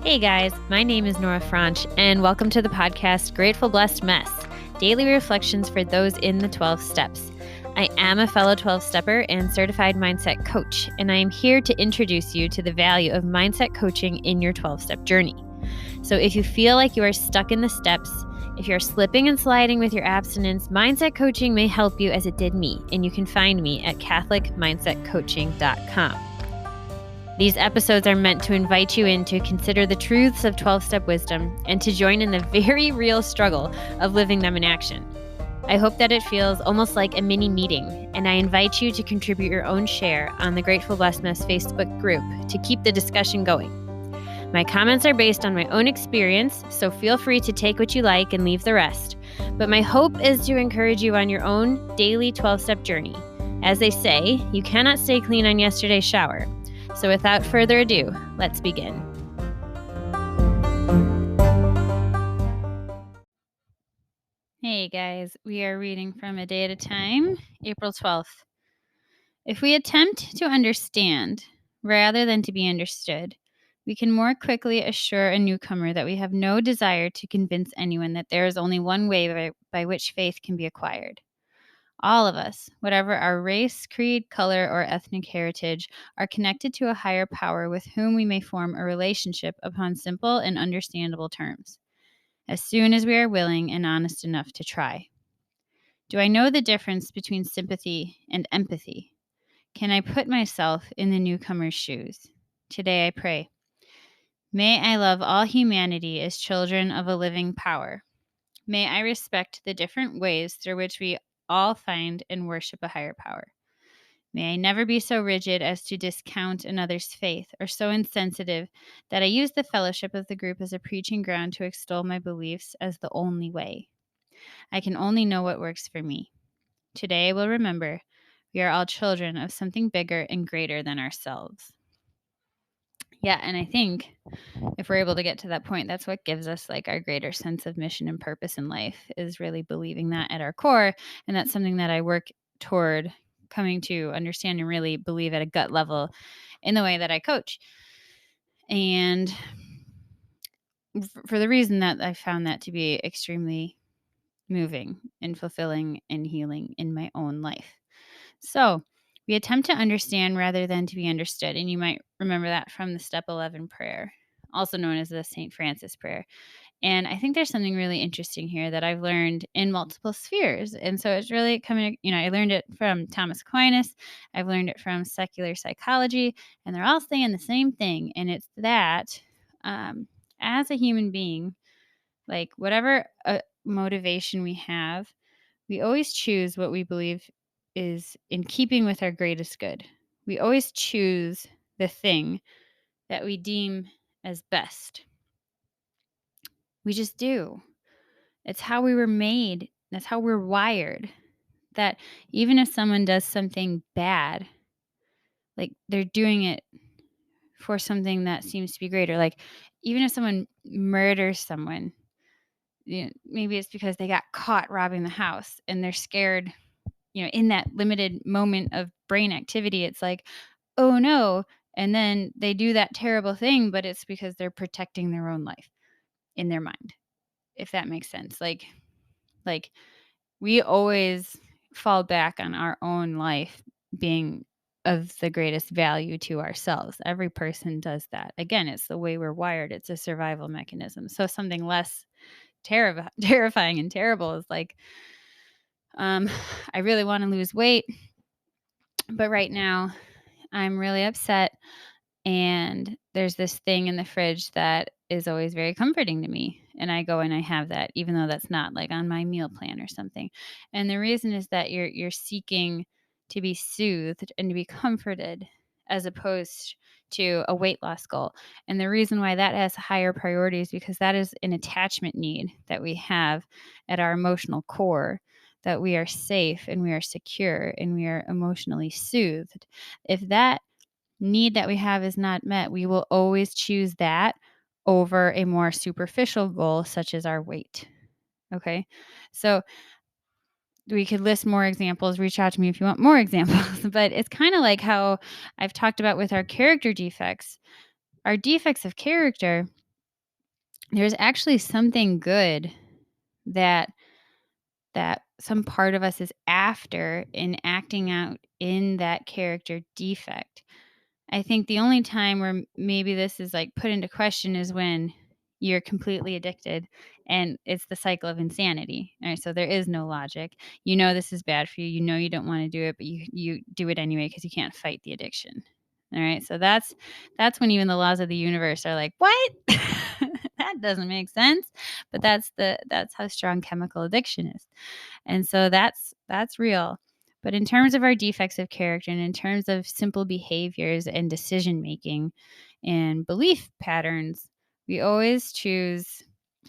Hey guys, my name is Nora Franche, and welcome to the podcast Grateful Blessed Mess, daily reflections for those in the 12 steps. I am a fellow 12-stepper and certified mindset coach, and I am here to introduce you to the value of mindset coaching in your 12-step journey. So if you feel like you are stuck in the steps, if you're slipping and sliding with your abstinence, mindset coaching may help you as it did me, and you can find me at catholicmindsetcoaching.com. These episodes are meant to invite you in to consider the truths of 12-step wisdom and to join in the very real struggle of living them in action. I hope that it feels almost like a mini meeting, and I invite you to contribute your own share on the Grateful Blessedness Facebook group to keep the discussion going. My comments are based on my own experience, so feel free to take what you like and leave the rest. But my hope is to encourage you on your own daily 12-step journey. As they say, you cannot stay clean on yesterday's shower. So without further ado, let's begin. Hey guys, we are reading from A Day at a Time, April 12th. If we attempt to understand rather than to be understood, we can more quickly assure a newcomer that we have no desire to convince anyone that there is only one way by which faith can be acquired. All of us, whatever our race, creed, color, or ethnic heritage, are connected to a higher power with whom we may form a relationship upon simple and understandable terms, as soon as we are willing and honest enough to try. Do I know the difference between sympathy and empathy? Can I put myself in the newcomer's shoes? Today I pray, may I love all humanity as children of a living power. May I respect the different ways through which we all find and worship a higher power. May I never be so rigid as to discount another's faith, or so insensitive that I use the fellowship of the group as a preaching ground to extol my beliefs as the only way. I can only know what works for me. Today I will remember we are all children of something bigger and greater than ourselves. Yeah, and I think if we're able to get to that point, that's what gives us like our greater sense of mission and purpose in life, is really believing that at our core. And that's something that I work toward coming to understand and really believe at a gut level in the way that I coach. And for the reason that I found that to be extremely moving and fulfilling and healing in my own life. So we attempt to understand rather than to be understood. And you might remember that from the Step 11 prayer, also known as the St. Francis prayer. And I think there's something really interesting here that I've learned in multiple spheres. And so it's really coming, I learned it from Thomas Aquinas. I've learned it from secular psychology, and they're all saying the same thing. And it's that as a human being, like whatever motivation we have, we always choose what we believe is in keeping with our greatest good. We always choose the thing that we deem as best. We just do. It's how we were made. That's how we're wired. That even if someone does something bad, like they're doing it for something that seems to be greater. Like even if someone murders someone, maybe it's because they got caught robbing the house and they're scared, in that limited moment of brain activity, it's like, oh no. And then they do that terrible thing, but it's because they're protecting their own life in their mind, if that makes sense. Like we always fall back on our own life being of the greatest value to ourselves. Every person does that. Again, it's the way we're wired. It's a survival mechanism. So something less terrifying and terrible is like, I really want to lose weight, but right now I'm really upset, and there's this thing in the fridge that is always very comforting to me, and I go and I have that, even though that's not like on my meal plan or something. And the reason is that you're seeking to be soothed and to be comforted, as opposed to a weight loss goal. And the reason why that has higher priority is because that is an attachment need that we have at our emotional core, that we are safe and we are secure and we are emotionally soothed. If that need that we have is not met, we will always choose that over a more superficial goal, such as our weight. Okay. So we could list more examples. Reach out to me if you want more examples. But it's kind of like how I've talked about with our character defects. Our defects of character there's actually something good that some part of us is after in acting out in that character defect. I think the only time where maybe this is like put into question is when you're completely addicted and it's the cycle of insanity. All right, so there is no logic. You know this is bad for you. You know you don't want to do it, but you do it anyway because you can't fight the addiction. All right, so that's when even the laws of the universe are like, what? That doesn't make sense. But that's how strong chemical addiction is. And so that's real. But in terms of our defects of character and in terms of simple behaviors and decision making and belief patterns, we always choose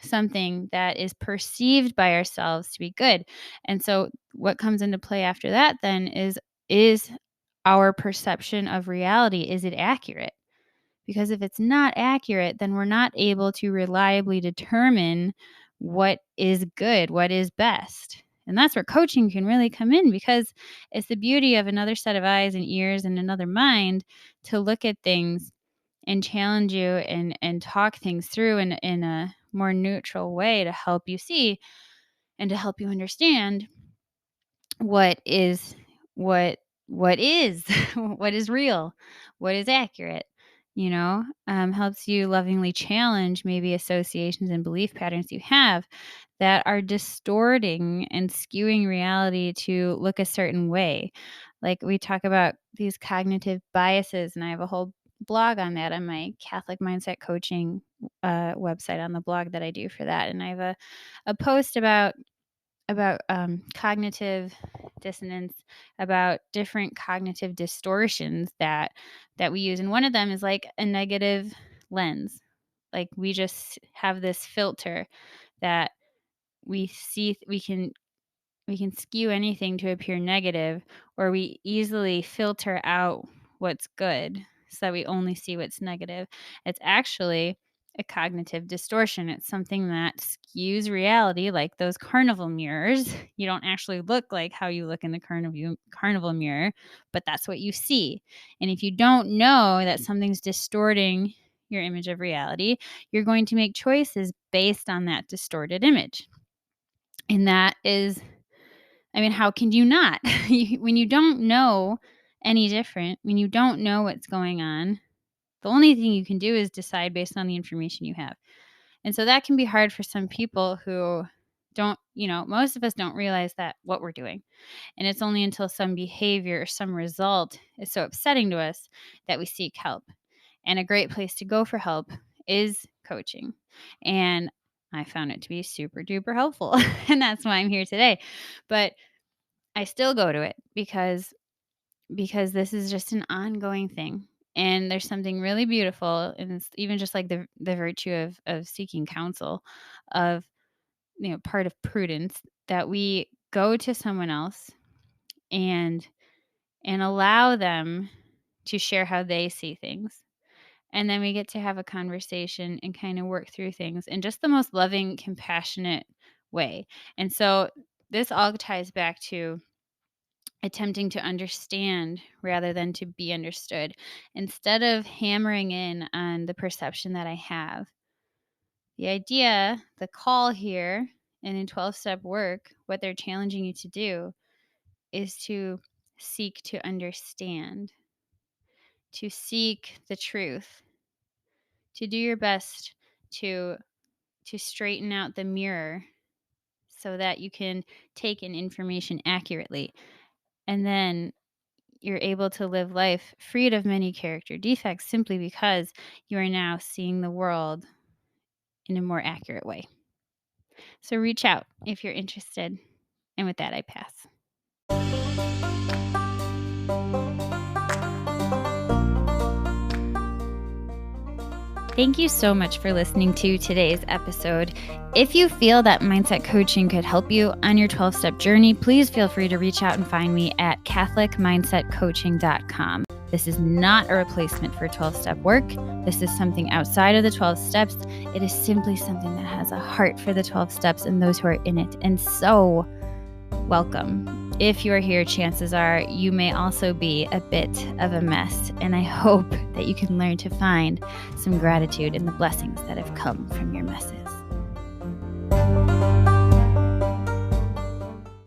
something that is perceived by ourselves to be good. And so what comes into play after that then is our perception of reality. Is it accurate? Because if it's not accurate, then we're not able to reliably determine what is good, what is best. And that's where coaching can really come in, because it's the beauty of another set of eyes and ears and another mind to look at things and challenge you and talk things through in a more neutral way to help you see and to help you understand what is what is what is real, what is accurate, helps you lovingly challenge maybe associations and belief patterns you have that are distorting and skewing reality to look a certain way. Like we talk about these cognitive biases, and I have a whole blog on that on my Catholic Mindset Coaching website, on the blog that I do for that. And I have a post about cognitive dissonance, about different cognitive distortions that we use. And one of them is like a negative lens. Like we just have this filter that we see, we can skew anything to appear negative, or we easily filter out what's good so that we only see what's negative. It's actually a cognitive distortion. It's something that skews reality, like those carnival mirrors. You don't actually look like how you look in the carnival mirror, but that's what you see. And if you don't know that something's distorting your image of reality, you're going to make choices based on that distorted image. And that is, I mean, how can you not? When you don't know any different, when you don't know what's going on, the only thing you can do is decide based on the information you have. And so that can be hard for some people who don't, most of us don't realize that what we're doing. And it's only until some behavior or some result is so upsetting to us that we seek help. And a great place to go for help is coaching. And I found it to be super duper helpful. And that's why I'm here today. But I still go to it because this is just an ongoing thing. And there's something really beautiful, and it's even just like the virtue of seeking counsel, of part of prudence, that we go to someone else and allow them to share how they see things. And then we get to have a conversation and kind of work through things in just the most loving, compassionate way. And so this all ties back to attempting to understand rather than to be understood. Instead of hammering in on the perception that I have, the idea, the call here, and in 12-step work, what they're challenging you to do is to seek to understand, to seek the truth, to do your best to straighten out the mirror so that you can take in information accurately. And then you're able to live life freed of many character defects simply because you are now seeing the world in a more accurate way. So reach out if you're interested. And with that, I pass. Thank you so much for listening to today's episode. If you feel that mindset coaching could help you on your 12-step journey, please feel free to reach out and find me at catholicmindsetcoaching.com. This is not a replacement for 12-step work. This is something outside of the 12 steps. It is simply something that has a heart for the 12 steps and those who are in it. And so welcome. If you're here, chances are you may also be a bit of a mess, and I hope that you can learn to find some gratitude in the blessings that have come from your messes.